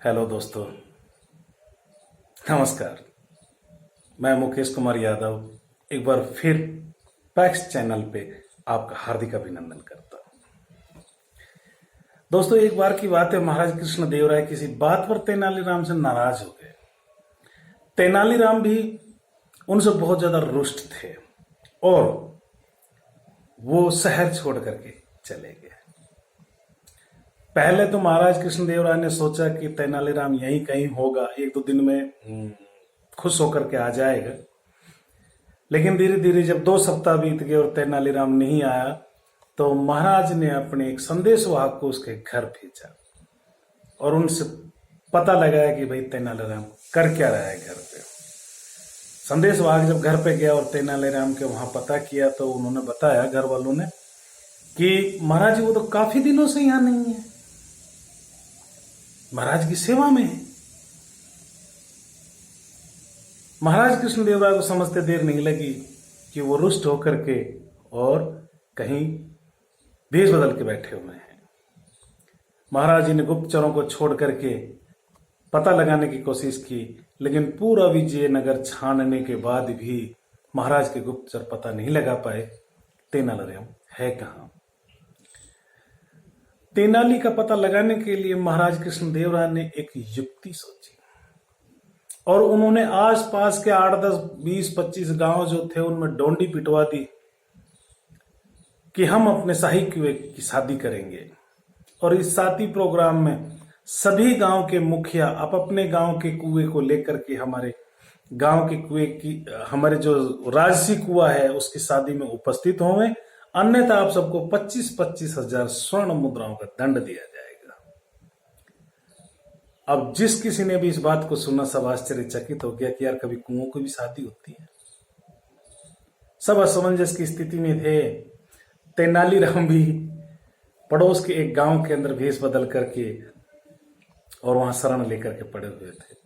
Hello दोस्तों, नमस्कार। मैं मुकेश कुमार यादव एक बार फिर पैक्स चैनल पे आपका हार्दिक अभिनंदन करता हूं। दोस्तों, एक बार की बात है, महाराज कृष्ण देव राय किसी बात पर तेनालीराम से नाराज हो गए। तेनालीराम भी उनसे बहुत ज्यादा रुष्ट थे और वो शहर छोड़ करके चले गए। पहले तो महाराज कृष्णदेव राय ने सोचा कि तेनालीराम यहीं कहीं होगा, एक दो दिन में खुश होकर के आ जाएगा। लेकिन धीरे धीरे जब 2 सप्ताह बीत गए और तेनालीराम नहीं आया, तो महाराज ने अपने एक संदेशवाहक को उसके घर भेजा और उनसे पता लगाया कि भाई तेनालीराम कर क्या रहा है घर पे। संदेशवाहक जब घर पे गया और तेनालीराम के वहां पता किया, तो उन्होंने बताया, घर वालों ने, कि महाराज जी वो तो काफी दिनों से यहां नहीं है, महाराज की सेवा में है। महाराज कृष्णदेव राय को समझते देर नहीं लगी कि वो रुष्ट होकर के और कहीं भेष बदल के बैठे हुए हैं। महाराज जी ने गुप्तचरों को छोड़ करके पता लगाने की कोशिश की, लेकिन पूरा विजयनगर छानने के बाद भी महाराज के गुप्तचर पता नहीं लगा पाए तेनालीराम है कहां। तेनाली का पता लगाने के लिए महाराज कृष्णदेव राय ने एक युक्ति सोची और उन्होंने आसपास के 8, 10, 20, 25 गांव जो थे उनमें डोंडी पिटवा दी कि हम अपने शाही कुएं की शादी करेंगे और इस शादी प्रोग्राम में सभी गांव के मुखिया आप अपने गांव के कुएं को लेकर के हमारे गांव के कुएं की, हमारे जो राजसी कुआं है उसकी शादी में उपस्थित होंगे, अन्यथा आप सबको 25-25 हजार स्वर्ण मुद्राओं का दंड दिया जाएगा। अब जिस किसी ने भी इस बात को सुना, सब आश्चर्यचकित हो गया कि यार कभी कुओं की भी शादी होती है। सब असमंजस की स्थिति में थे। तेनालीराम भी पड़ोस के एक गांव के अंदर भेष बदल करके और वहां शरण लेकर के पड़े हुए थे।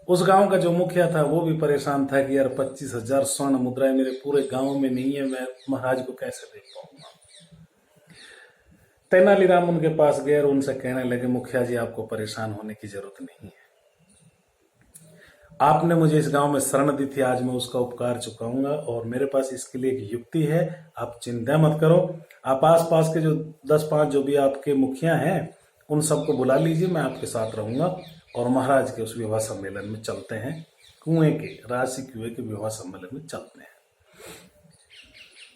उस गांव का जो मुखिया था वो भी परेशान था कि यार 25 हजार स्वर्ण मुद्राएं मेरे पूरे गांव में नहीं है, मैं महाराज को कैसे दे पाऊंगा। तेनालीराम उनके पास गए और उनसे कहने लगे, मुखिया जी आपको परेशान होने की जरूरत नहीं है, आपने मुझे इस गांव में शरण दी थी, आज मैं उसका उपकार चुकाऊंगा और मेरे पास इसके लिए एक युक्ति है, आप चिंता मत करो। आप आसपास के जो 10-5 जो भी आपके मुखिया हैं उन सबको बुला लीजिए, मैं आपके साथ रहूंगा और महाराज के उस विवाह सम्मेलन में चलते हैं, कुएं के राजसी कुएं के विवाह सम्मेलन में चलते हैं।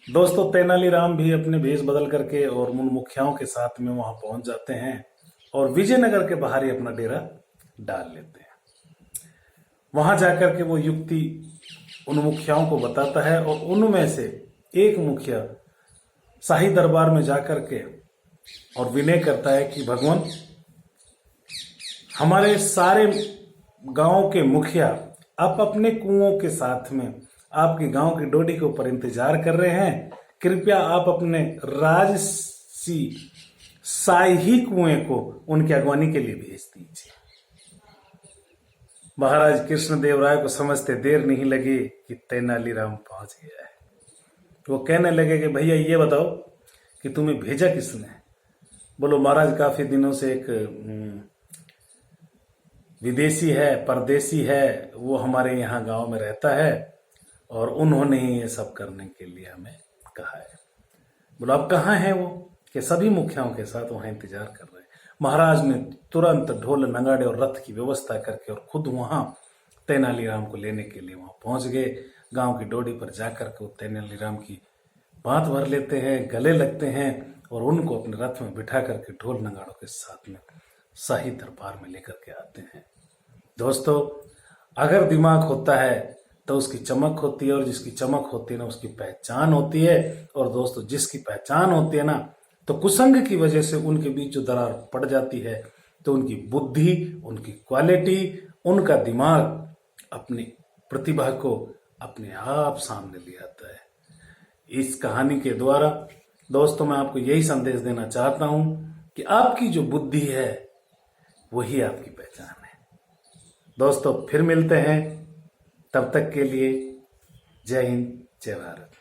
दोस्तों, तेनालीराम भी अपने भेष बदल करके और उन मुखियाओं के साथ में वहां पहुंच जाते हैं और विजयनगर के बाहर ही अपना डेरा डाल लेते हैं। वहां जाकर के वो युक्ति उन मुखियाओं को बताता है और उनमें से एक मुखिया शाही दरबार में जाकर के और विनय करता है कि भगवान, हमारे सारे गांव के मुखिया आप अपने कुओं के साथ में आपके गांव की डोडी के ऊपर इंतजार कर रहे हैं, कृपया आप अपने राजसी शाही कुएं को उनकी अगवानी के लिए भेज दीजिए। महाराज कृष्णदेव राय को समझते देर नहीं लगी कि तेनालीराम पहुंच गया है। वो कहने लगे कि भैया ये बताओ कि तुम्हें भेजा किसने। बोलो महाराज, काफी दिनों से एक विदेशी है, परदेसी है, वो हमारे यहाँ गांव में रहता है और उन्होंने ही ये सब करने के लिए हमें कहा है। बोलो अब कहाँ है वो? कि सभी मुखियाओं के साथ वहां इंतजार कर रहे हैं। महाराज ने तुरंत ढोल नगाड़े और रथ की व्यवस्था करके और खुद वहां तेनालीराम को लेने के लिए वहां पहुंच गए। गांव की डोडी पर जाकर के तेनालीराम की बात भर लेते हैं, गले लगते हैं और उनको अपने रथ में बिठा करके ढोल नगाड़ों के साथ में शाही दरबार में लेकर के आते हैं। दोस्तों, अगर दिमाग होता है तो उसकी चमक होती है और जिसकी चमक होती है ना उसकी पहचान होती है। और दोस्तों, जिसकी पहचान होती है ना, तो कुसंग की वजह से उनके बीच जो दरार पड़ जाती है, तो उनकी बुद्धि, उनकी क्वालिटी, उनका दिमाग अपनी प्रतिभा को अपने आप सामने ले आता है। इस कहानी के द्वारा दोस्तों मैं आपको यही संदेश देना चाहता हूं कि आपकी जो बुद्धि है वही आपकी पहचान है। दोस्तों, फिर मिलते हैं, तब तक के लिए जय हिंद, जय भारत।